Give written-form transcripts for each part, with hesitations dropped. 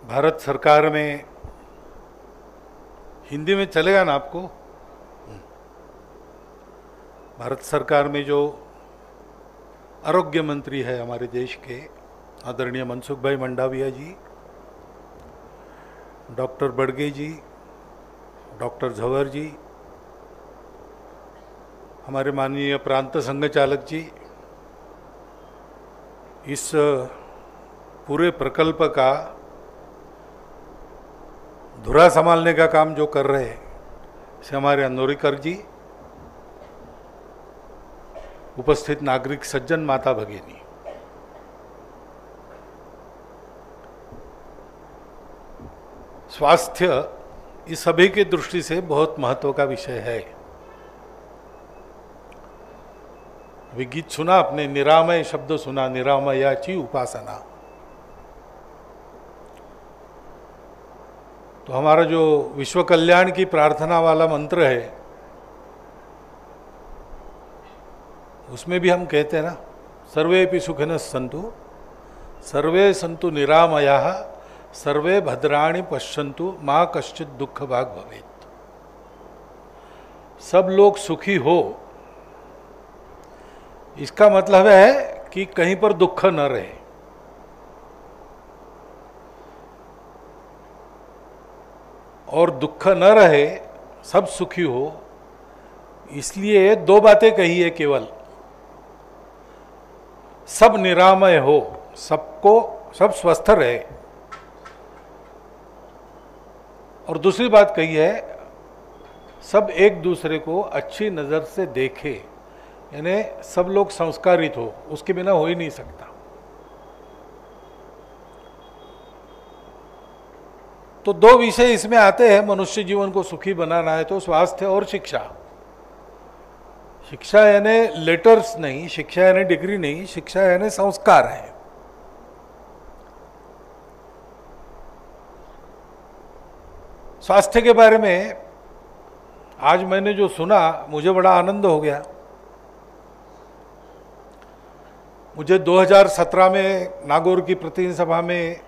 भारत सरकार में हिंदी में चलेगा ना आपको? भारत सरकार में जो आरोग्य मंत्री है हमारे देश के आदरणीय मनसुख भाई मंडाविया जी, डॉक्टर बड़गे जी, डॉक्टर झंवर जी, हमारे माननीय प्रांत संघ चालक जी, इस पूरे प्रकल्प का धुरा संभालने का काम जो कर रहे हैं से हमारे अंदोरीकर जी, उपस्थित नागरिक सज्जन, माता भगिनी, स्वास्थ्य इस सभी की दृष्टि से बहुत महत्व का विषय है। अभी गीत सुना आपने, निरामय शब्द सुना, निरामयाची उपासना। तो हमारा जो विश्व कल्याण की प्रार्थना वाला मंत्र है, उसमें भी हम कहते हैं ना, सर्वेपि सुखिनः सन्तु, सर्वे सन्तु निरामयाः, सर्वे भद्राणि पश्यन्तु, माँ कश्चित् दुःख भाग् भवेत्। सब लोग सुखी हो, इसका मतलब है कि कहीं पर दुख न रहे। और दुख न रहे, सब सुखी हो, इसलिए दो बातें कही है केवल, सब निरामय हो, सब स्वस्थ रहे, और दूसरी बात कही है सब एक दूसरे को अच्छी नजर से देखे, यानी सब लोग संस्कारित हो, उसके बिना हो ही नहीं सकता। तो दो विषय इसमें आते हैं, मनुष्य जीवन को सुखी बनाना है तो स्वास्थ्य और शिक्षा। शिक्षा यानी लेटर्स नहीं, शिक्षा यानी डिग्री नहीं, शिक्षा यानी संस्कार है। स्वास्थ्य के बारे में आज मैंने जो सुना, मुझे बड़ा आनंद हो गया। मुझे 2017 में नागौर की प्रतिनिधि सभा में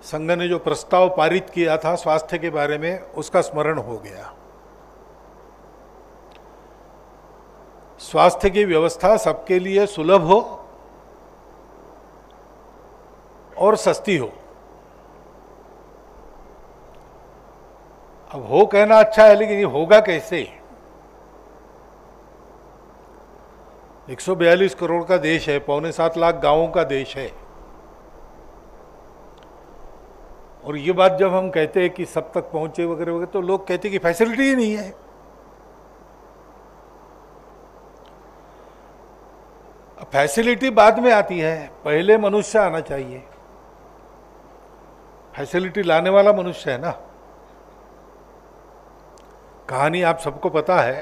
संघ ने जो प्रस्ताव पारित किया था स्वास्थ्य के बारे में, उसका स्मरण हो गया। स्वास्थ्य की व्यवस्था सबके लिए सुलभ हो और सस्ती हो। अब हो कहना अच्छा है, लेकिन ये होगा कैसे? 142 करोड़ का देश है, 6.25 लाख गांवों का देश है, और ये बात जब हम कहते हैं कि सब तक पहुंचे वगैरह वगैरह, तो लोग कहते हैं कि फैसिलिटी ही नहीं है। फैसिलिटी बाद में आती है, पहले मनुष्य आना चाहिए। फैसिलिटी लाने वाला मनुष्य है ना। कहानी आप सबको पता है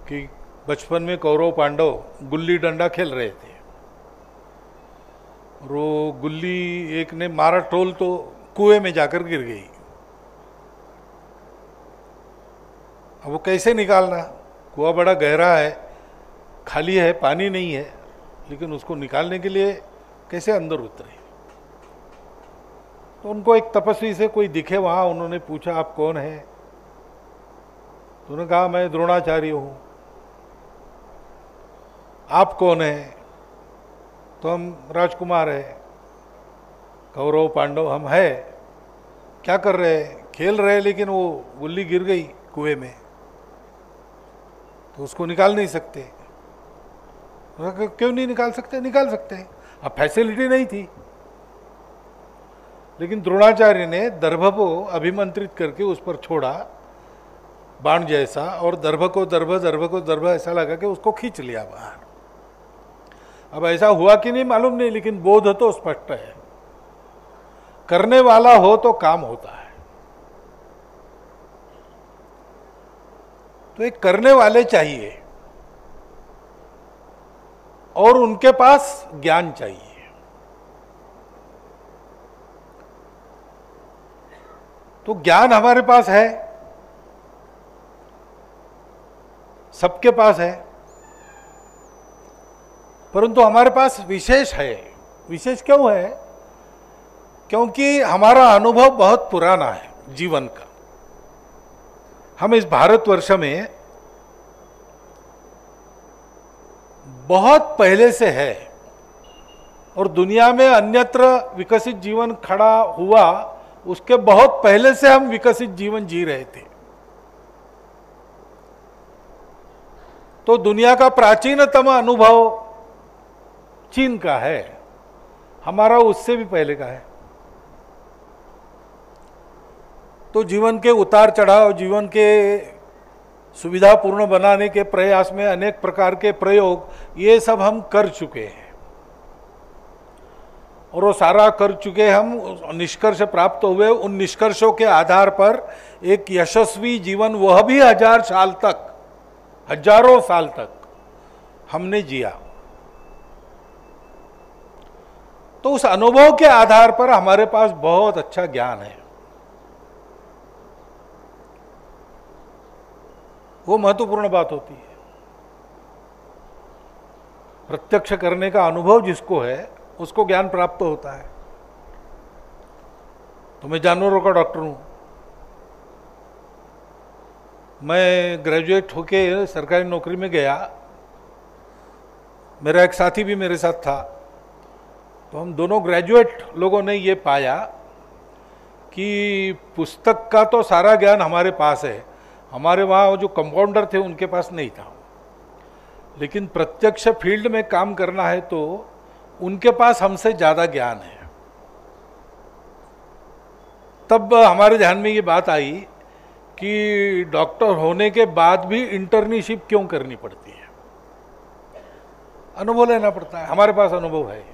कि बचपन में कौरव पांडव गुल्ली डंडा खेल रहे थे, और वो गुल्ली एक ने मारा टोल तो कुएं में जाकर गिर गई। अब वो कैसे निकालना? कुआं बड़ा गहरा है, खाली है, पानी नहीं है, लेकिन उसको निकालने के लिए कैसे अंदर उतरे? तो उनको एक तपस्वी से कोई दिखे वहां, उन्होंने पूछा आप कौन है? तो उन्होंने कहा मैं द्रोणाचार्य हूं। आप कौन है? तो हम राजकुमार है। कौरव पांडव हम है। क्या कर रहे हैं? खेल रहे, लेकिन वो गुल्ली गिर गई कुएं में, तो उसको निकाल नहीं सकते। क्यों नहीं निकाल सकते? निकाल सकते हैं। अब फैसिलिटी नहीं थी, लेकिन द्रोणाचार्य ने दर्भ को अभिमंत्रित करके उस पर छोड़ा बाण जैसा, और दर्भ को दर्भ ऐसा लगा कि उसको खींच लिया बाहर। अब ऐसा हुआ कि नहीं मालूम नहीं, लेकिन बोध तो स्पष्ट है, करने वाला हो तो काम होता है। तो एक करने वाले चाहिए, और उनके पास ज्ञान चाहिए। तो ज्ञान हमारे पास है, सबके पास है, परंतु हमारे पास विशेष है। विशेष क्यों है? क्योंकि हमारा अनुभव बहुत पुराना है जीवन का। हम इस भारतवर्ष में बहुत पहले से है, और दुनिया में अन्यत्र विकसित जीवन खड़ा हुआ उसके बहुत पहले से हम विकसित जीवन जी रहे थे। तो दुनिया का प्राचीनतम अनुभव चीन का है, हमारा उससे भी पहले का है। तो जीवन के उतार चढ़ाव, जीवन के सुविधापूर्ण बनाने के प्रयास में अनेक प्रकार के प्रयोग, ये सब हम कर चुके हैं, और वो सारा कर चुके हम, निष्कर्ष प्राप्त हुए। उन निष्कर्षों के आधार पर एक यशस्वी जीवन, वह भी 1000 साल तक, हजारों साल तक हमने जिया। तो उस अनुभव के आधार पर हमारे पास बहुत अच्छा ज्ञान है। वो महत्वपूर्ण बात होती है। प्रत्यक्ष करने का अनुभव जिसको है उसको ज्ञान प्राप्त होता है। तो मैं जानवरों का डॉक्टर हूं। मैं ग्रेजुएट होके सरकारी नौकरी में गया, मेरा एक साथी भी मेरे साथ था। तो हम दोनों ग्रेजुएट लोगों ने ये पाया कि पुस्तक का तो सारा ज्ञान हमारे पास है, हमारे वहाँ जो कंपाउंडर थे उनके पास नहीं था। लेकिन प्रत्यक्ष फील्ड में काम करना है तो उनके पास हमसे ज़्यादा ज्ञान है। तब हमारे ध्यान में ये बात आई कि डॉक्टर होने के बाद भी इंटर्नशिप क्यों करनी पड़ती है, अनुभव लेना पड़ता है। हमारे पास अनुभव है।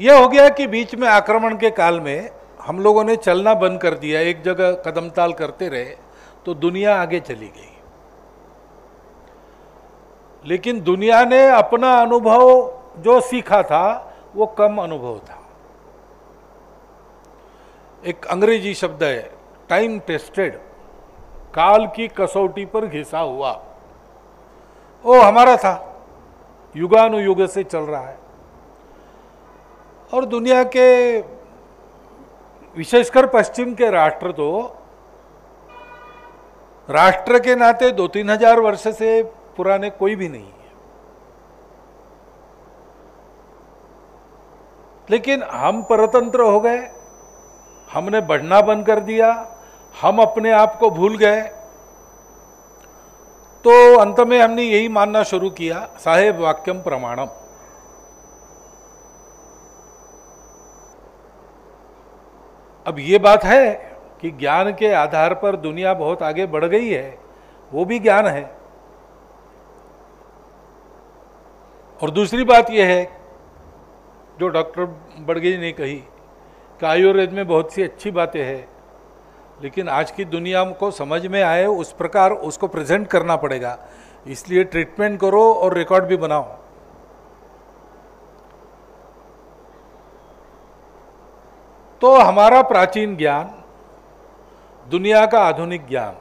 यह हो गया कि बीच में आक्रमण के काल में हम लोगों ने चलना बंद कर दिया, एक जगह कदमताल करते रहे, तो दुनिया आगे चली गई। लेकिन दुनिया ने अपना अनुभव जो सीखा था वो कम अनुभव था। एक अंग्रेजी शब्द है टाइम टेस्टेड, काल की कसौटी पर घिसा हुआ, वो हमारा था, युगानुयुग से चल रहा है। और दुनिया के विशेषकर पश्चिम के राष्ट्र तो राष्ट्र के नाते 2-3 हजार वर्ष से पुराने कोई भी नहीं है। लेकिन हम परतंत्र हो गए, हमने बढ़ना बंद कर दिया, हम अपने आप को भूल गए। तो अंत में हमने यही मानना शुरू किया, साहेब वाक्यम प्रमाणम। अब ये बात है कि ज्ञान के आधार पर दुनिया बहुत आगे बढ़ गई है, वो भी ज्ञान है। और दूसरी बात यह है जो डॉक्टर बड़गेज ने कही कि आयुर्वेद में बहुत सी अच्छी बातें हैं, लेकिन आज की दुनिया को समझ में आए उस प्रकार उसको प्रेजेंट करना पड़ेगा। इसलिए ट्रीटमेंट करो और रिकॉर्ड भी बनाओ। तो हमारा प्राचीन ज्ञान, दुनिया का आधुनिक ज्ञान,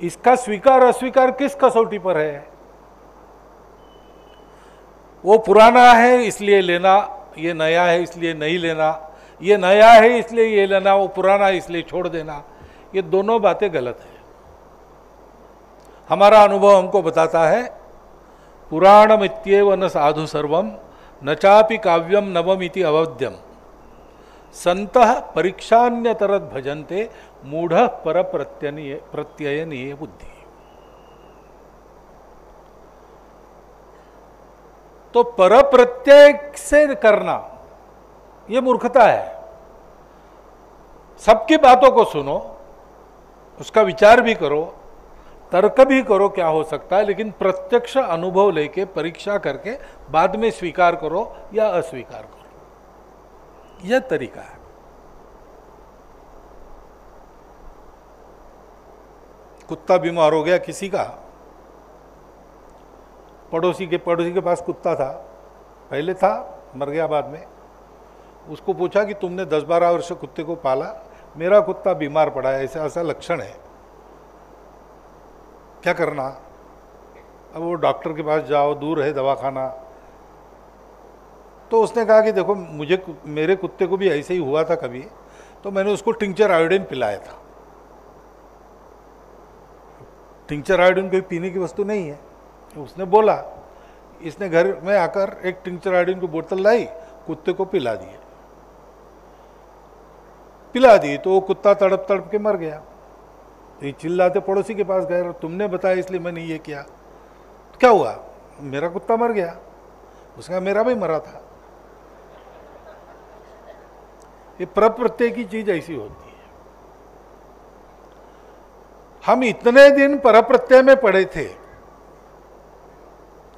इसका स्वीकार अस्वीकार किस कसौटी पर है? वो पुराना है इसलिए लेना, ये नया है इसलिए नहीं लेना, ये नया है इसलिए ये लेना, वो पुराना है इसलिए छोड़ देना, ये दोनों बातें गलत है। हमारा अनुभव हमको बताता है पुराणमित्येव न साधु सर्वम न चापि काव्यम नवमिति अवध्यम संतः परीक्षान्यतरद भजन्ते मूढ़ पर प्रत्ययनीय बुद्धि। तो पर प्रत्यय से करना ये मूर्खता है। सबकी बातों को सुनो, उसका विचार भी करो, तर्क भी करो क्या हो सकता है, लेकिन प्रत्यक्ष अनुभव लेके परीक्षा करके बाद में स्वीकार करो या अस्वीकार करो, यह तरीका है। कुत्ता बीमार हो गया किसी का, पड़ोसी के पास कुत्ता था, पहले था, मर गया बाद में। उसको पूछा कि तुमने 10-12 वर्ष कुत्ते को पाला, मेरा कुत्ता बीमार पड़ा है, ऐसा ऐसा लक्षण है, क्या करना? अब वो डॉक्टर के पास जाओ, दूर है दवाखाना, तो उसने कहा कि देखो मेरे कुत्ते को भी ऐसे ही हुआ था कभी, तो मैंने उसको टिंचर आयोडीन पिलाया था। टिंचर आयोडीन कोई पीने की वस्तु नहीं है। तो उसने बोला, इसने घर में आकर एक टिंचर आयोडीन की बोतल लाई, कुत्ते को पिला दी तो वो कुत्ता तड़प तड़प के मर गया। तो ये चिल्लाते पड़ोसी के पास गए, तुमने बताया इसलिए मैंने ये किया। तो क्या हुआ? मेरा कुत्ता मर गया। उसका मेरा भी मरा था। ये परप्रत्यय की चीज ऐसी होती है। हम इतने दिन परप्रत्यय में पड़े थे,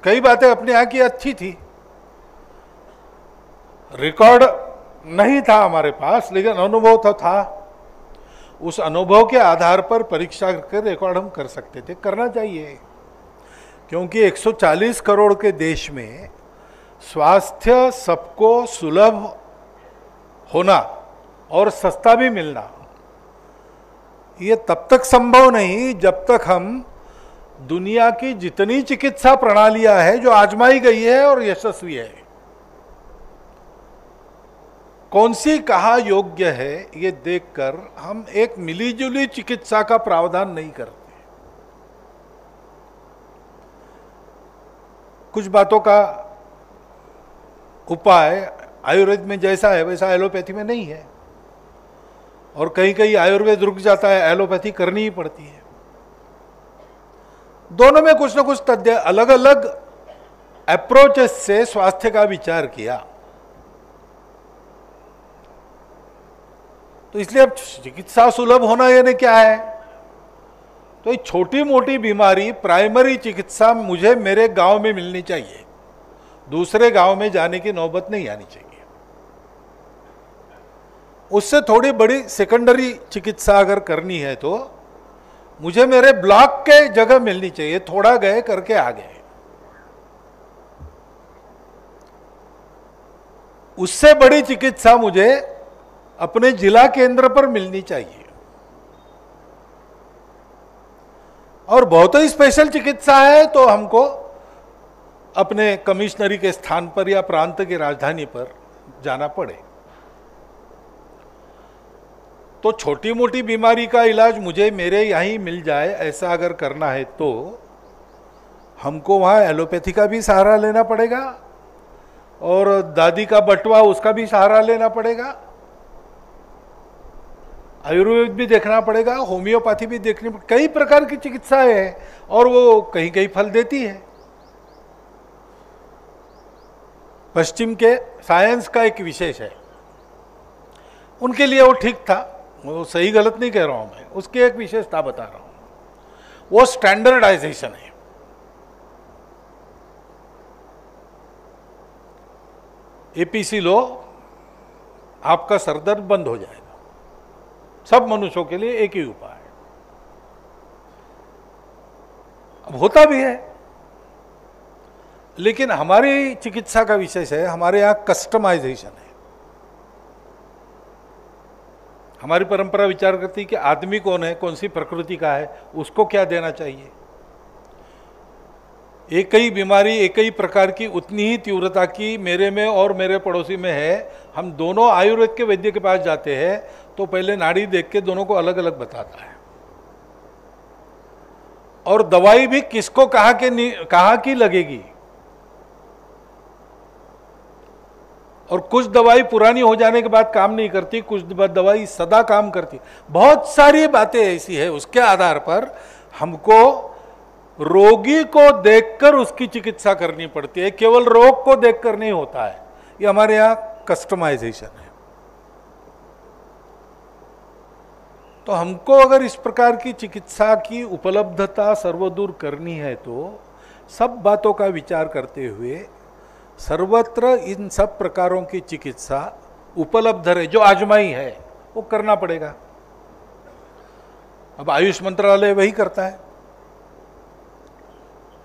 कई बातें अपने यहाँ की अच्छी थी, रिकॉर्ड नहीं था हमारे पास, लेकिन अनुभव तो था। उस अनुभव के आधार पर परीक्षा करके रिकॉर्ड हम कर सकते थे, करना चाहिए। क्योंकि 140 करोड़ के देश में स्वास्थ्य सबको सुलभ होना और सस्ता भी मिलना, ये तब तक संभव नहीं जब तक हम दुनिया की जितनी चिकित्सा प्रणालियां है जो आजमाई गई है और यशस्वी है, कौन सी कहाँ योग्य है, ये देखकर हम एक मिलीजुली चिकित्सा का प्रावधान नहीं करते। कुछ बातों का उपाय आयुर्वेद में जैसा है वैसा एलोपैथी में नहीं है, और कहीं कहीं आयुर्वेद रुक जाता है, एलोपैथी करनी ही पड़ती है। दोनों में कुछ ना कुछ तथ्य, अलग अलग अप्रोचेस से स्वास्थ्य का विचार किया। तो इसलिए अब चिकित्सा सुलभ होना यानी क्या है? तो ये छोटी मोटी बीमारी प्राइमरी चिकित्सा मुझे मेरे गांव में मिलनी चाहिए, दूसरे गांव में जाने की नौबत नहीं आनी चाहिए। उससे थोड़ी बड़ी सेकेंडरी चिकित्सा अगर करनी है तो मुझे मेरे ब्लॉक के जगह मिलनी चाहिए, थोड़ा गए करके आ गए। उससे बड़ी चिकित्सा मुझे अपने जिला केंद्र पर मिलनी चाहिए। और बहुत ही स्पेशल चिकित्सा है तो हमको अपने कमिश्नरी के स्थान पर या प्रांत की राजधानी पर जाना पड़े। तो छोटी मोटी बीमारी का इलाज मुझे मेरे यहीं मिल जाए, ऐसा अगर करना है तो हमको वहाँ एलोपैथी का भी सहारा लेना पड़ेगा और दादी का बटवा उसका भी सहारा लेना पड़ेगा, आयुर्वेद भी देखना पड़ेगा, होम्योपैथी भी देखनी पड़ेगी। कई प्रकार की चिकित्साएं हैं और वो कहीं कहीं फल देती है। पश्चिम के साइंस का एक विशेष है, उनके लिए वो ठीक था, वो सही गलत नहीं कह रहा हूं मैं, उसकी एक विशेषता बता रहा हूं, वो स्टैंडर्डाइजेशन है। एपीसी लो, आपका सरदर्द बंद हो जाएगा। सब मनुष्यों के लिए एक ही उपाय है। अब होता भी है, लेकिन हमारी चिकित्सा का विशेष है, हमारे यहां कस्टमाइजेशन है। हमारी परंपरा विचार करती है कि आदमी कौन है, कौन सी प्रकृति का है, उसको क्या देना चाहिए। एक ही बीमारी एक ही प्रकार की उतनी ही तीव्रता की मेरे में और मेरे पड़ोसी में है। हम दोनों आयुर्वेद के वैद्य के पास जाते हैं तो पहले नाड़ी देख के दोनों को अलग अलग बताता है, और दवाई भी किसको कहाँ की लगेगी। और कुछ दवाई पुरानी हो जाने के बाद काम नहीं करती, कुछ दवाई सदा काम करती। बहुत सारी बातें ऐसी है, उसके आधार पर हमको रोगी को देखकर उसकी चिकित्सा करनी पड़ती है, केवल रोग को देखकर नहीं होता है। ये हमारे यहां कस्टमाइजेशन है। तो हमको अगर इस प्रकार की चिकित्सा की उपलब्धता सर्वदूर करनी है तो सब बातों का विचार करते हुए सर्वत्र इन सब प्रकारों की चिकित्सा उपलब्ध रहे, जो आजमाई है वो करना पड़ेगा। अब आयुष मंत्रालय वही करता है।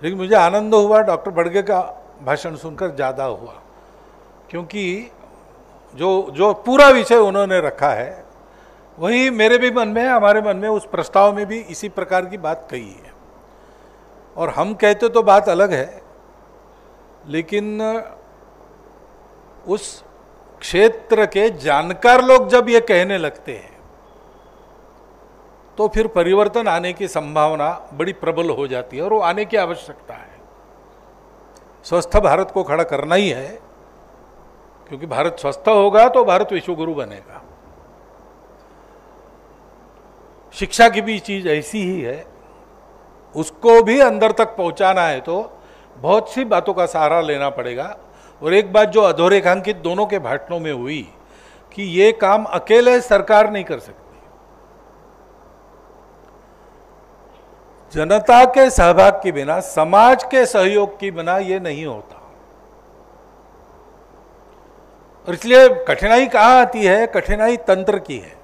लेकिन मुझे आनंद हुआ डॉक्टर बड़गे का भाषण सुनकर ज़्यादा हुआ, क्योंकि जो पूरा विषय उन्होंने रखा है वही मेरे भी मन में है, हमारे मन में उस प्रस्ताव में भी इसी प्रकार की बात कही है। और हम कहते तो बात अलग है, लेकिन उस क्षेत्र के जानकार लोग जब ये कहने लगते हैं तो फिर परिवर्तन आने की संभावना बड़ी प्रबल हो जाती है और वो आने की आवश्यकता है। स्वस्थ भारत को खड़ा करना ही है, क्योंकि भारत स्वस्थ होगा तो भारत विश्वगुरु बनेगा। शिक्षा की भी चीज ऐसी ही है, उसको भी अंदर तक पहुंचाना है तो बहुत सी बातों का सहारा लेना पड़ेगा। और एक बात जो अधोरेखांकित दोनों के भाषणों में हुई कि ये काम अकेले सरकार नहीं कर सकती, जनता के सहभाग के बिना, समाज के सहयोग के बिना ये नहीं होता। और इसलिए कठिनाई कहां आती है? कठिनाई तंत्र की है।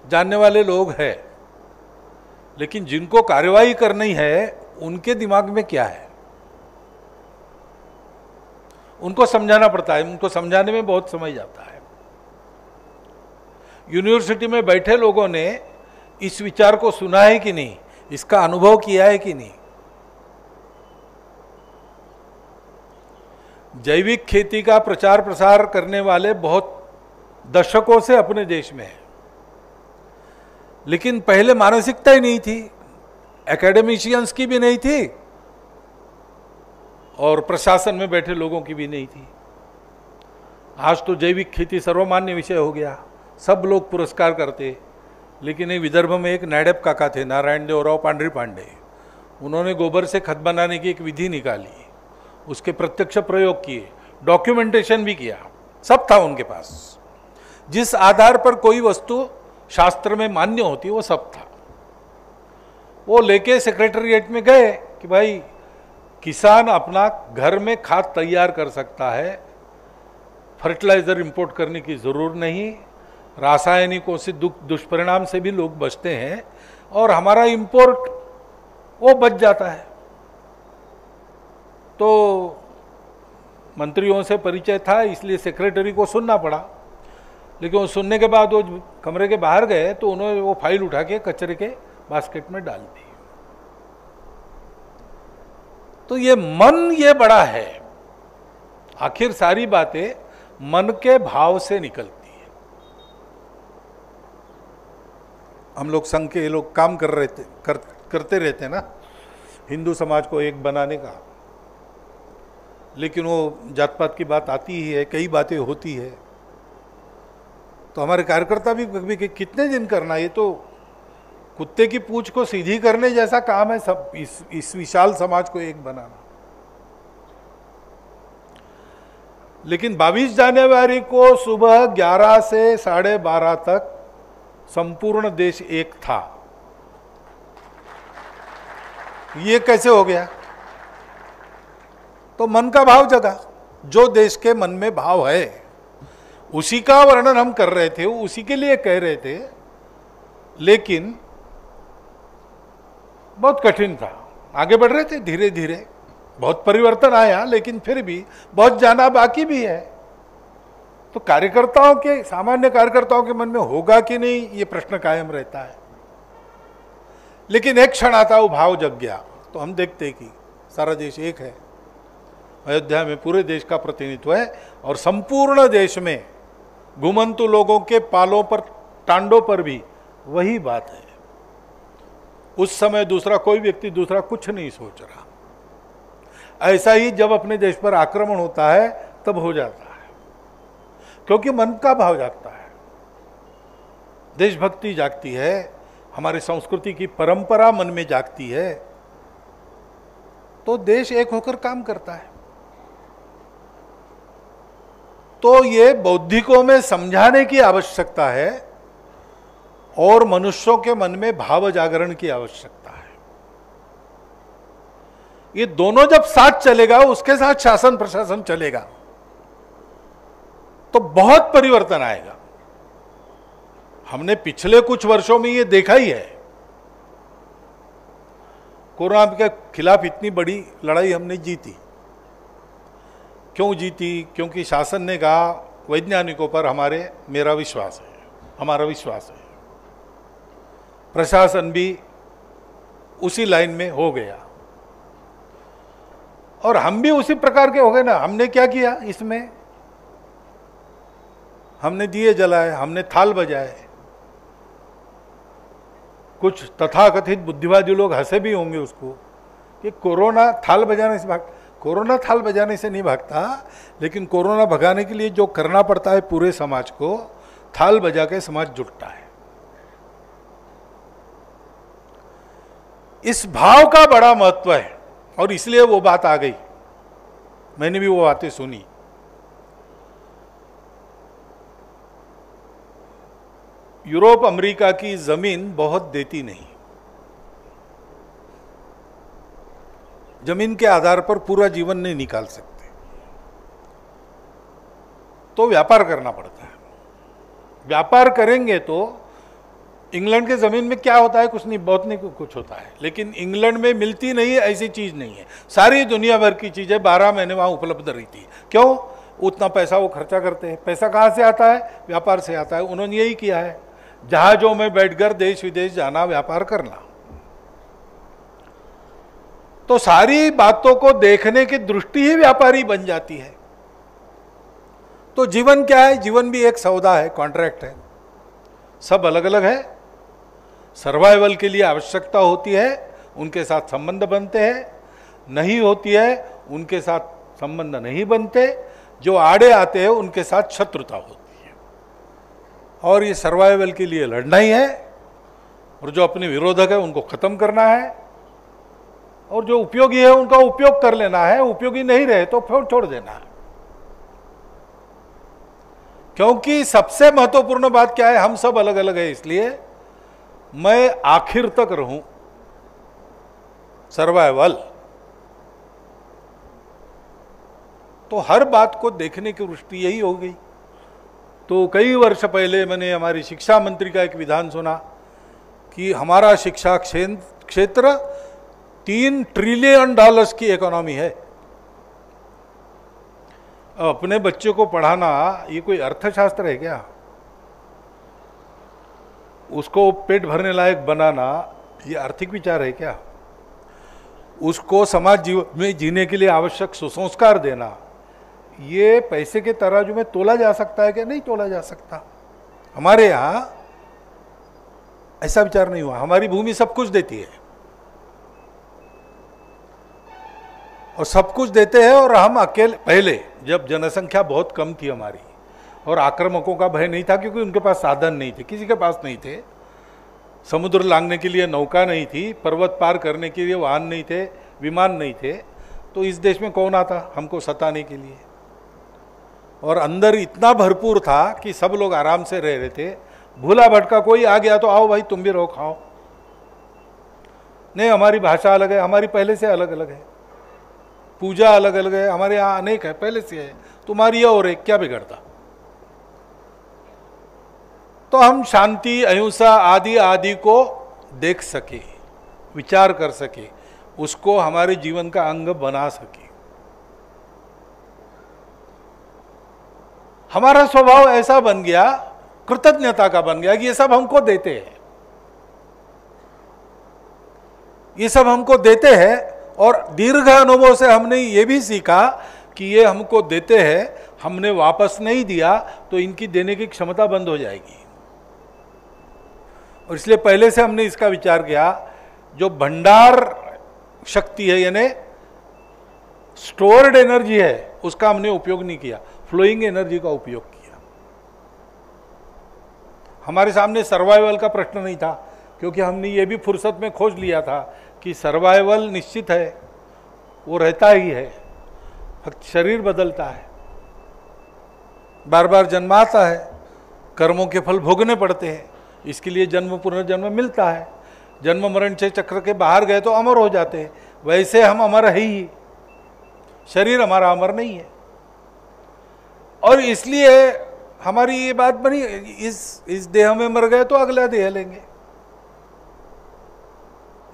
जानने वाले लोग हैं, लेकिन जिनको कार्यवाही करनी है उनके दिमाग में क्या है, उनको समझाना पड़ता है। उनको समझाने में बहुत समय जाता है। यूनिवर्सिटी में बैठे लोगों ने इस विचार को सुना है कि नहीं, इसका अनुभव किया है कि नहीं। जैविक खेती का प्रचार प्रसार करने वाले बहुत दशकों से अपने देश में है, लेकिन पहले मानसिकता ही नहीं थी, एकेडमिशियंस की भी नहीं थी और प्रशासन में बैठे लोगों की भी नहीं थी। आज तो जैविक खेती सर्वमान्य विषय हो गया, सब लोग पुरस्कार करते। लेकिन ये विदर्भ में एक नायडप काका थे, नारायण देवराव पांडरी पांडे, उन्होंने गोबर से खत बनाने की एक विधि निकाली, उसके प्रत्यक्ष प्रयोग किए, डॉक्यूमेंटेशन भी किया, सब था उनके पास। जिस आधार पर कोई वस्तु शास्त्र में मान्य होती वो सब था। वो लेके सेक्रेटेरिएट में गए कि भाई किसान अपना घर में खाद तैयार कर सकता है, फर्टिलाइजर इंपोर्ट करने की जरूरत नहीं, रासायनिकों से दुष्परिणाम से भी लोग बचते हैं और हमारा इंपोर्ट वो बच जाता है। तो मंत्रियों से परिचय था, इसलिए सेक्रेटरी को सुनना पड़ा। लेकिन वो सुनने के बाद वो कमरे के बाहर गए तो उन्होंने वो फाइल उठा के कचरे के बास्केट में डाल दी। तो ये मन ये बड़ा है, आखिर सारी बातें मन के भाव से निकलती है। हम लोग संघ के लोग काम करते रहते हैं ना, हिंदू समाज को एक बनाने का, लेकिन वो जात पात की बात आती ही है, कई बातें होती है। तो हमारे कार्यकर्ता भी कितने दिन करना, ये तो कुत्ते की पूंछ को सीधी करने जैसा काम है सब, इस विशाल समाज को एक बनाना। लेकिन 22 जनवरी को सुबह 11 से 12:30 तक संपूर्ण देश एक था। ये कैसे हो गया? तो मन का भाव जगा, जो देश के मन में भाव है उसी का वर्णन हम कर रहे थे, उसी के लिए कह रहे थे। लेकिन बहुत कठिन था, आगे बढ़ रहे थे धीरे धीरे, बहुत परिवर्तन आया, लेकिन फिर भी बहुत जाना बाकी भी है। तो कार्यकर्ताओं के, सामान्य कार्यकर्ताओं के मन में होगा कि नहीं, ये प्रश्न कायम रहता है। लेकिन एक क्षण आता वो भाव जग गया, तो हम देखते कि सारा देश एक है। अयोध्या में पूरे देश का प्रतिनिधित्व है और संपूर्ण देश में घुमंतु लोगों के पालों पर, टांडों पर भी वही बात है। उस समय दूसरा कोई व्यक्ति दूसरा कुछ नहीं सोच रहा। ऐसा ही जब अपने देश पर आक्रमण होता है तब हो जाता है, क्योंकि मन का भाव जागता है, देशभक्ति जागती है, हमारी संस्कृति की परंपरा मन में जागती है, तो देश एक होकर काम करता है। तो ये बौद्धिकों में समझाने की आवश्यकता है और मनुष्यों के मन में भाव जागरण की आवश्यकता है। ये दोनों जब साथ चलेगा, उसके साथ शासन प्रशासन चलेगा, तो बहुत परिवर्तन आएगा। हमने पिछले कुछ वर्षों में ये देखा ही है। कोरोना के खिलाफ इतनी बड़ी लड़ाई हमने जीती। क्यों जीती? क्योंकि शासन ने कहा वैज्ञानिकों पर मेरा विश्वास है, हमारा विश्वास है। प्रशासन भी उसी लाइन में हो गया और हम भी उसी प्रकार के हो गए ना। हमने क्या किया इसमें? हमने दिए जलाए, हमने थाल बजाए। कुछ तथाकथित बुद्धिवादी लोग हंसे भी होंगे उसको कि कोरोना थाल बजाने से कोरोना थाल बजाने से नहीं भागता, लेकिन कोरोना भगाने के लिए जो करना पड़ता है पूरे समाज को, थाल बजा के समाज जुटता है। इस भाव का बड़ा महत्व है और इसलिए वो बात आ गई। मैंने भी वो बातें सुनी। यूरोप अमेरिका की जमीन बहुत देती नहीं, जमीन के आधार पर पूरा जीवन नहीं निकाल सकते, तो व्यापार करना पड़ता है। व्यापार करेंगे तो इंग्लैंड के जमीन में क्या होता है, कुछ नहीं, बहुत नहीं कुछ होता है, लेकिन इंग्लैंड में मिलती नहीं है ऐसी चीज नहीं है। सारी दुनिया भर की चीजें 12 महीने वहां उपलब्ध रहती है। क्यों? उतना पैसा वो खर्चा करते हैं। पैसा कहां से आता है? व्यापार से आता है। उन्होंने यही किया है, जहाजों में बैठकर देश विदेश जाना, व्यापार करना। तो सारी बातों को देखने की दृष्टि ही व्यापारी बन जाती है। तो जीवन क्या है? जीवन भी एक सौदा है, कॉन्ट्रैक्ट है। सब अलग अलग है। सर्वाइवल के लिए आवश्यकता होती है, उनके साथ संबंध बनते हैं। नहीं होती है, उनके साथ संबंध नहीं बनते। जो आड़े आते हैं उनके साथ शत्रुता होती है। और ये सर्वाइवल के लिए लड़ना ही है, और जो अपने विरोधक है उनको खत्म करना है, और जो उपयोगी है उनका उपयोग कर लेना है। उपयोगी नहीं रहे तो फिर छोड़ देना है। क्योंकि सबसे महत्वपूर्ण बात क्या है? हम सब अलग अलग है, इसलिए मैं आखिर तक रहूं, सर्वाइवल। तो हर बात को देखने की दृष्टि यही हो गई। तो कई वर्ष पहले मैंने हमारी शिक्षा मंत्री का एक विधान सुना कि हमारा शिक्षा क्षेत्र $3 ट्रिलियन की इकोनॉमी है। अपने बच्चे को पढ़ाना ये कोई अर्थशास्त्र है क्या? उसको पेट भरने लायक बनाना ये आर्थिक विचार है क्या? उसको समाज जीवन में जीने के लिए आवश्यक सुसंस्कार देना ये पैसे के तराजू में तोला जा सकता है क्या? नहीं तोला जा सकता। हमारे यहां ऐसा विचार नहीं हुआ। हमारी भूमि सब कुछ देती है और सब कुछ देते हैं, और हम अकेले, पहले जब जनसंख्या बहुत कम थी हमारी और आक्रामकों का भय नहीं था, क्योंकि उनके पास साधन नहीं थे, किसी के पास नहीं थे। समुद्र लांघने के लिए नौका नहीं थी, पर्वत पार करने के लिए वाहन नहीं थे, विमान नहीं थे। तो इस देश में कौन आता हमको सताने के लिए? और अंदर इतना भरपूर था कि सब लोग आराम से रह रहे थे। भूला भटका कोई आ गया तो आओ भाई तुम भी रहो, खाओ। नहीं, हमारी भाषा अलग है, हमारी पहले से अलग अलग है, पूजा अलग अलग है, हमारे यहाँ अनेक है, पहले से है। तुम्हारी और एक क्या बिगड़ता? तो हम शांति, अहिंसा आदि आदि को देख सके, विचार कर सके, उसको हमारे जीवन का अंग बना सके। हमारा स्वभाव ऐसा बन गया, कृतज्ञता का बन गया कि ये सब हमको देते हैं, ये सब हमको देते हैं। और दीर्घ अनुभव से हमने ये भी सीखा कि ये हमको देते हैं, हमने वापस नहीं दिया तो इनकी देने की क्षमता बंद हो जाएगी। और इसलिए पहले से हमने इसका विचार किया, जो भंडार शक्ति है यानी स्टोर्ड एनर्जी है, उसका हमने उपयोग नहीं किया, फ्लोइंग एनर्जी का उपयोग किया। हमारे सामने सर्वाइवल का प्रश्न नहीं था, क्योंकि हमने ये भी फुर्सत में खोज लिया था कि सर्वाइवल निश्चित है, वो रहता ही है, शरीर बदलता है, बार बार जन्माता है, कर्मों के फल भोगने पड़ते हैं, इसके लिए जन्म पुनर्जन्म मिलता है। जन्म मरण से चक्र के बाहर गए तो अमर हो जाते हैं। वैसे हम अमर है ही, शरीर हमारा अमर नहीं है। और इसलिए हमारी ये बात बनी, इस देह में मर गए तो अगला देह लेंगे।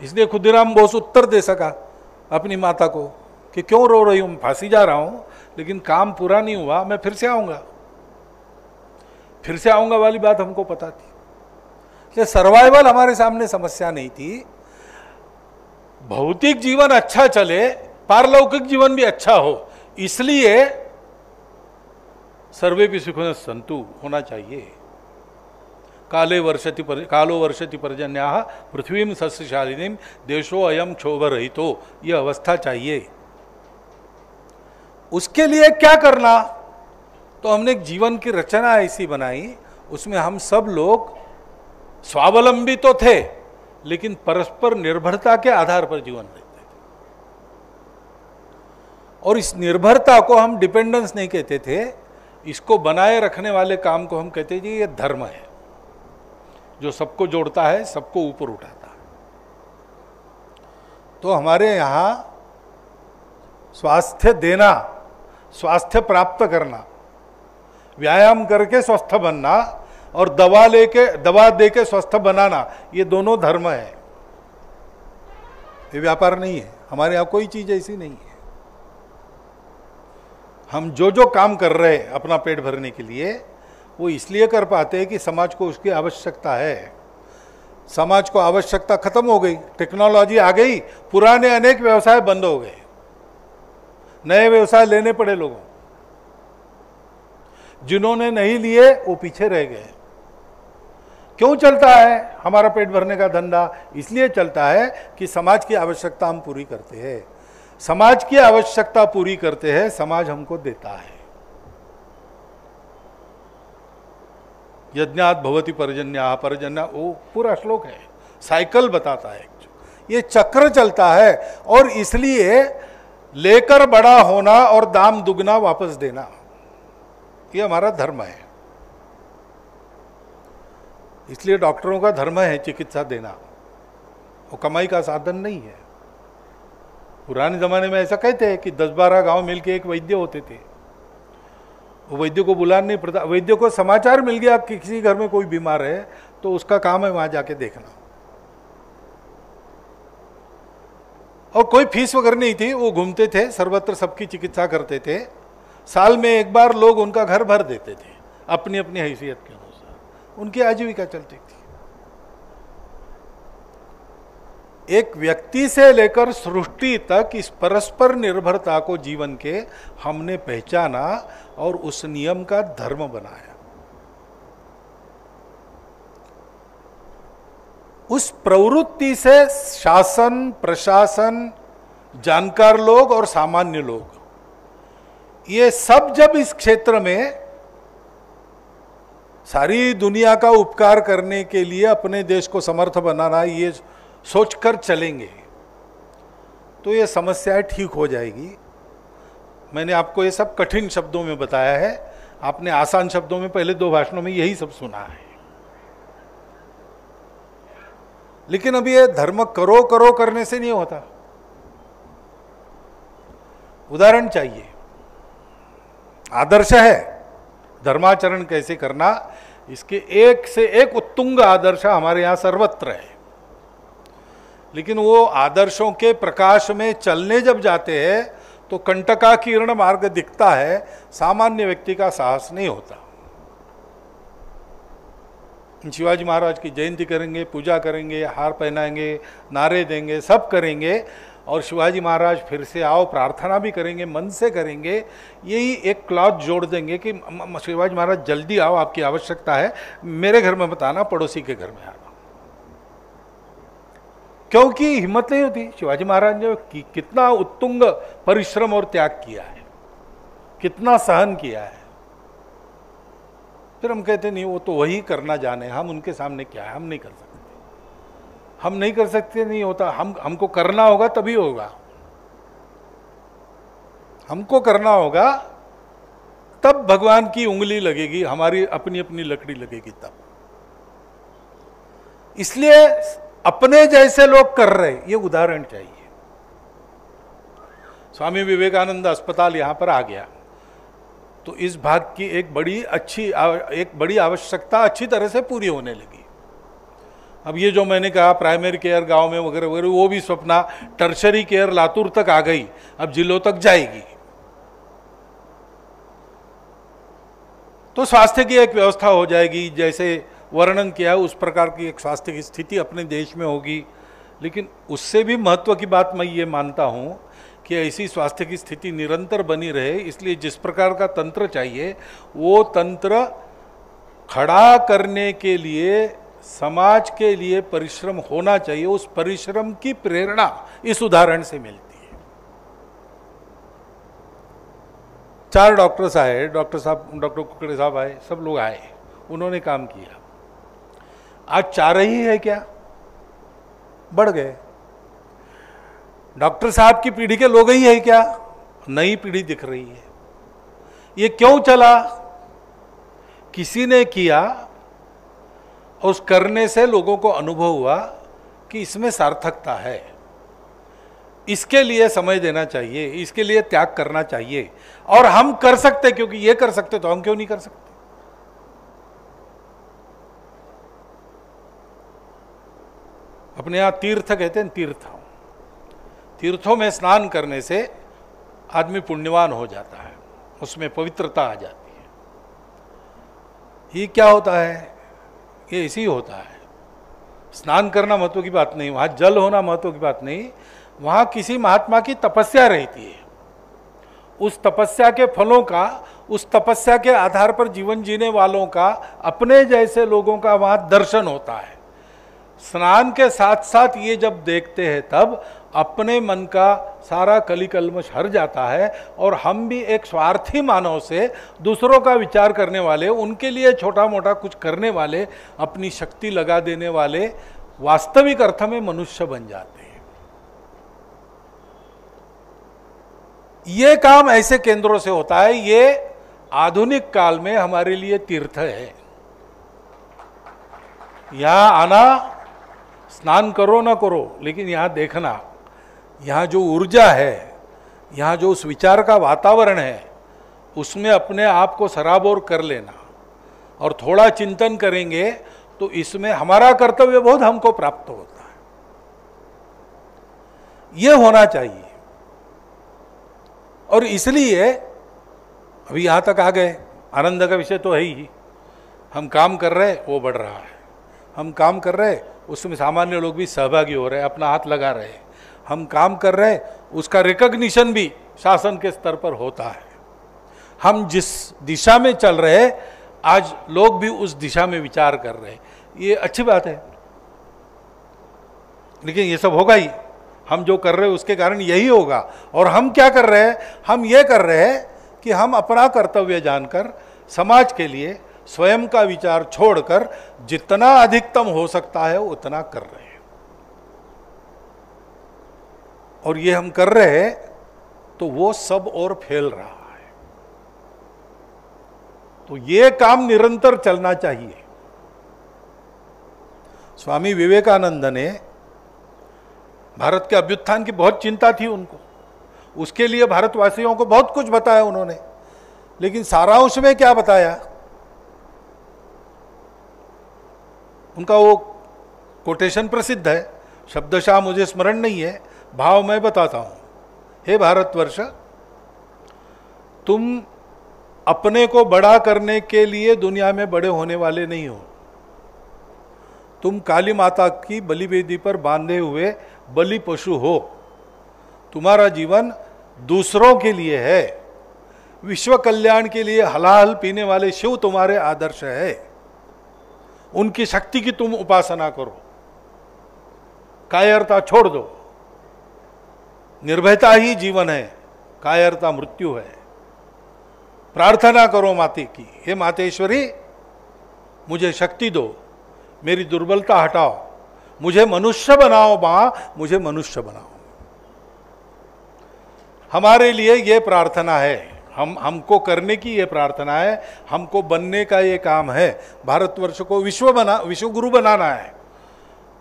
इसलिए खुदीराम बोस उत्तर दे सका अपनी माता को कि क्यों रो रही हूं, फांसी जा रहा हूं, लेकिन काम पूरा नहीं हुआ, मैं फिर से आऊंगा, फिर से आऊंगा वाली बात हमको पता थी। इसलिए सर्वाइवल हमारे सामने समस्या नहीं थी। भौतिक जीवन अच्छा चले, पारलौकिक जीवन भी अच्छा हो, इसलिए सर्वे भी सुखिनः सन्तु होना चाहिए। कालो वर्षति पर्जन्याः पृथ्वीं सस्यशालिनीं देशो अयम क्षोभरहितो, ये अवस्था चाहिए। उसके लिए क्या करना? तो हमने एक जीवन की रचना ऐसी बनाई, उसमें हम सब लोग स्वावलंबी तो थे, लेकिन परस्पर निर्भरता के आधार पर जीवन रहते थे। और इस निर्भरता को हम डिपेंडेंस नहीं कहते थे, इसको बनाए रखने वाले काम को हम कहते थे ये धर्म है, जो सबको जोड़ता है, सबको ऊपर उठाता है। तो हमारे यहां स्वास्थ्य देना, स्वास्थ्य प्राप्त करना, व्यायाम करके स्वस्थ बनना और दवा देके स्वस्थ बनाना, ये दोनों धर्म है, ये व्यापार नहीं है। हमारे यहां कोई चीज ऐसी नहीं है। हम जो जो काम कर रहे हैं अपना पेट भरने के लिए, वो इसलिए कर पाते हैं कि समाज को उसकी आवश्यकता है। समाज को आवश्यकता खत्म हो गई, टेक्नोलॉजी आ गई, पुराने अनेक व्यवसाय बंद हो गए, नए व्यवसाय लेने पड़े लोगों। जिन्होंने नहीं लिए वो पीछे रह गए। क्यों चलता है हमारा पेट भरने का धंधा? इसलिए चलता है कि समाज की आवश्यकता हम पूरी करते हैं। समाज की आवश्यकता पूरी करते हैं, समाज हमको देता है। यज्ञात भवति पर्जन्या, पर्जन्या वो पूरा श्लोक है, साइकिल बताता है। ये चक्र चलता है, और इसलिए लेकर बड़ा होना और दाम दुगना वापस देना, ये हमारा धर्म है। इसलिए डॉक्टरों का धर्म है चिकित्सा देना, वो कमाई का साधन नहीं है। पुराने जमाने में ऐसा कहते हैं कि 10-12 गांव मिलके एक वैद्य होते थे। वो वैद्य को बुलाना नहीं पड़ता, वैद्य को समाचार मिल गया कि किसी घर में कोई बीमार है, तो उसका काम है वहां जाके देखना। और कोई फीस वगैरह नहीं थी, वो घूमते थे, सर्वत्र सबकी चिकित्सा करते थे। साल में एक बार लोग उनका घर भर देते थे, अपनी अपनी हैसियत के अनुसार उनकी आजीविका चलती थी। एक व्यक्ति से लेकर सृष्टि तक इस परस्पर निर्भरता को जीवन के हमने पहचाना और उस नियम का धर्म बनाया। उस प्रवृत्ति से शासन, प्रशासन, जानकार लोग और सामान्य लोग, ये सब जब इस क्षेत्र में सारी दुनिया का उपकार करने के लिए अपने देश को समर्थ बनाना, ये सोचकर चलेंगे, तो ये समस्याएं ठीक हो जाएगी। मैंने आपको ये सब कठिन शब्दों में बताया है, आपने आसान शब्दों में पहले 2 भाषणों में यही सब सुना है। लेकिन अब ये धर्म करो करो करने से नहीं होता, उदाहरण चाहिए, आदर्श है। धर्माचरण कैसे करना, इसके एक से एक उत्तुंग आदर्श हमारे यहां सर्वत्र है। लेकिन वो आदर्शों के प्रकाश में चलने जब जाते हैं तो कंटका किरण मार्ग दिखता है, सामान्य व्यक्ति का साहस नहीं होता। शिवाजी महाराज की जयंती करेंगे, पूजा करेंगे, हार पहनाएंगे, नारे देंगे, सब करेंगे, और शिवाजी महाराज फिर से आओ, प्रार्थना भी करेंगे, मन से करेंगे। यही एक क्लॉज जोड़ देंगे कि शिवाजी महाराज जल्दी आओ, आपकी आवश्यकता है, मेरे घर में मत आना, पड़ोसी के घर में आना। क्योंकि हिम्मत नहीं होती। शिवाजी महाराज ने कितना उत्तुंग परिश्रम और त्याग किया है, कितना सहन किया है। फिर हम कहते नहीं, वो तो वही करना जाने, हम उनके सामने क्या है, हम नहीं कर सकते, हम नहीं कर सकते, नहीं होता। हमको करना होगा तभी होगा, हमको करना होगा तब भगवान की उंगली लगेगी, हमारी अपनी अपनी लकड़ी लगेगी तब। इसलिए अपने जैसे लोग कर रहे, ये उदाहरण चाहिए। स्वामी विवेकानंद अस्पताल यहां पर आ गया तो इस भाग की एक बड़ी आवश्यकता अच्छी तरह से पूरी होने लगी। अब ये जो मैंने कहा प्राइमरी केयर गांव में वगैरह वगैरह, वो भी सपना, टर्शरी केयर लातूर तक आ गई, अब जिलों तक जाएगी। तो स्वास्थ्य की एक व्यवस्था हो जाएगी, जैसे वर्णन किया है उस प्रकार की एक स्वास्थ्य की स्थिति अपने देश में होगी। लेकिन उससे भी महत्व की बात मैं ये मानता हूं कि ऐसी स्वास्थ्य की स्थिति निरंतर बनी रहे, इसलिए जिस प्रकार का तंत्र चाहिए वो तंत्र खड़ा करने के लिए समाज के लिए परिश्रम होना चाहिए। उस परिश्रम की प्रेरणा इस उदाहरण से मिलती है। 4 डॉक्टर्स आए, डॉक्टर साहब, डॉक्टर कुकड़े साहब आए, सब लोग आए, उन्होंने काम किया। आज 4 ही है क्या? बढ़ गए। डॉक्टर साहब की पीढ़ी के लोग ही है क्या? नई पीढ़ी दिख रही है। ये क्यों चला? किसी ने किया, उस करने से लोगों को अनुभव हुआ कि इसमें सार्थकता है, इसके लिए समय देना चाहिए, इसके लिए त्याग करना चाहिए, और हम कर सकते, क्योंकि ये कर सकते तो हम क्यों नहीं कर सकते? अपने यहां तीर्थ कहते हैं, तीर्थों में स्नान करने से आदमी पुण्यवान हो जाता है, उसमें पवित्रता आ जाती है। ये क्या होता है? ये इसी होता है। स्नान करना महत्व की बात नहीं, वहां जल होना महत्व की बात नहीं, वहां किसी महात्मा की तपस्या रहती है। उस तपस्या के फलों का, उस तपस्या के आधार पर जीवन जीने वालों का, अपने जैसे लोगों का वहां दर्शन होता है। स्नान के साथ साथ ये जब देखते हैं तब अपने मन का सारा कली कलमश हर जाता है, और हम भी एक स्वार्थी मानव से दूसरों का विचार करने वाले, उनके लिए छोटा मोटा कुछ करने वाले, अपनी शक्ति लगा देने वाले वास्तविक अर्थ में मनुष्य बन जाते हैं। ये काम ऐसे केंद्रों से होता है। ये आधुनिक काल में हमारे लिए तीर्थ है। यहां आना, स्नान करो ना करो, लेकिन यहां देखना, यहाँ जो ऊर्जा है, यहाँ जो उस विचार का वातावरण है, उसमें अपने आप को सराबोर कर लेना, और थोड़ा चिंतन करेंगे तो इसमें हमारा कर्तव्य बोध हमको प्राप्त होता है। ये होना चाहिए। और इसलिए अभी यहाँ तक आ गए, आनंद का विषय तो है ही। हम काम कर रहे, वो बढ़ रहा है। हम काम कर रहे, उसमें सामान्य लोग भी सहभागी हो रहे हैं, अपना हाथ लगा रहे हैं। हम काम कर रहे, उसका रिकॉग्निशन भी शासन के स्तर पर होता है। हम जिस दिशा में चल रहे, आज लोग भी उस दिशा में विचार कर रहे हैं। ये अच्छी बात है, लेकिन ये सब होगा ही। हम जो कर रहे हैं उसके कारण यही होगा। और हम क्या कर रहे हैं? हम ये कर रहे हैं कि हम अपना कर्तव्य जानकर समाज के लिए स्वयं का विचार छोड़कर जितना अधिकतम हो सकता है उतना कर रहे हैं। और ये हम कर रहे हैं तो वो सब और फैल रहा है। तो ये काम निरंतर चलना चाहिए। स्वामी विवेकानंद ने, भारत के अभ्युत्थान की बहुत चिंता थी उनको, उसके लिए भारतवासियों को बहुत कुछ बताया उन्होंने, लेकिन सारांश में क्या बताया? उनका वो कोटेशन प्रसिद्ध है, शब्दशः मुझे स्मरण नहीं है, भाव मैं बताता हूं। हे भारतवर्ष, तुम अपने को बड़ा करने के लिए दुनिया में बड़े होने वाले नहीं हो। तुम काली माता की बलिवेदी पर बांधे हुए बलि पशु हो। तुम्हारा जीवन दूसरों के लिए है। विश्व कल्याण के लिए हलाहल पीने वाले शिव तुम्हारे आदर्श है। उनकी शक्ति की तुम उपासना करो। कायरता छोड़ दो। निर्भयता ही जीवन है, कायरता मृत्यु है। प्रार्थना करो माते की, हे मातेश्वरी मुझे शक्ति दो, मेरी दुर्बलता हटाओ, मुझे मनुष्य बनाओ मां, मुझे मनुष्य बनाओ। हमारे लिए ये प्रार्थना है, हमको करने की ये प्रार्थना है, हमको बनने का ये काम है। भारतवर्ष को विश्व गुरु बनाना है।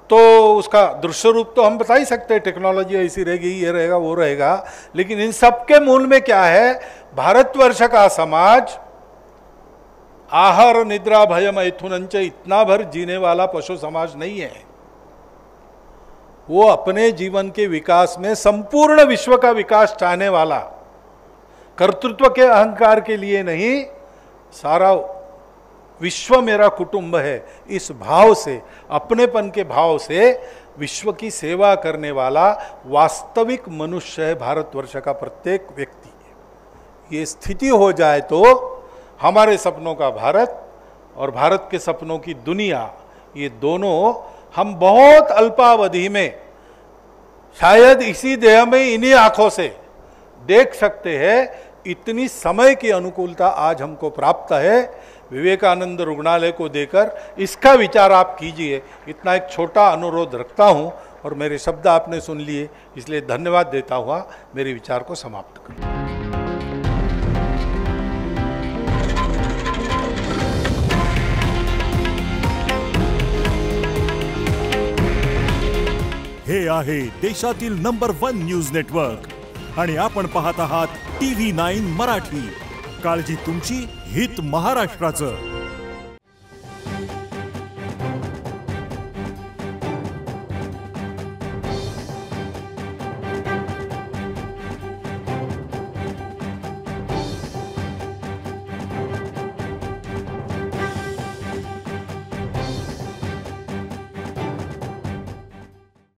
तो उसका दृश्य रूप तो हम बता ही सकते हैं, टेक्नोलॉजी ऐसी रहेगी, ये रहेगा, वो रहेगा, लेकिन इन सब के मूल में क्या है? भारतवर्ष का समाज आहार निद्रा भय मैथुनंच इतना भर जीने वाला पशु समाज नहीं है। वो अपने जीवन के विकास में संपूर्ण विश्व का विकास चाहने वाला, कर्तृत्व के अहंकार के लिए नहीं, सारा विश्व मेरा कुटुंब है, इस भाव से, अपनेपन के भाव से विश्व की सेवा करने वाला वास्तविक मनुष्य है भारतवर्ष का प्रत्येक व्यक्ति। ये स्थिति हो जाए तो हमारे सपनों का भारत और भारत के सपनों की दुनिया, ये दोनों हम बहुत अल्पावधि में, शायद इसी देह में इन्हीं आंखों से देख सकते हैं। इतनी समय की अनुकूलता आज हमको प्राप्त है। विवेकानंद रुग्णालय को देकर इसका विचार आप कीजिए। इतना एक छोटा अनुरोध रखता हूं और मेरे शब्द आपने सुन लिए, इसलिए धन्यवाद देता हुआ मेरे विचार को समाप्त करूं। हे आहे देशातील नंबर 1 न्यूज नेटवर्क आणि आपण पाहत आहात TV9 मराठी। काळजी तुमची, हित महाराष्ट्राचं।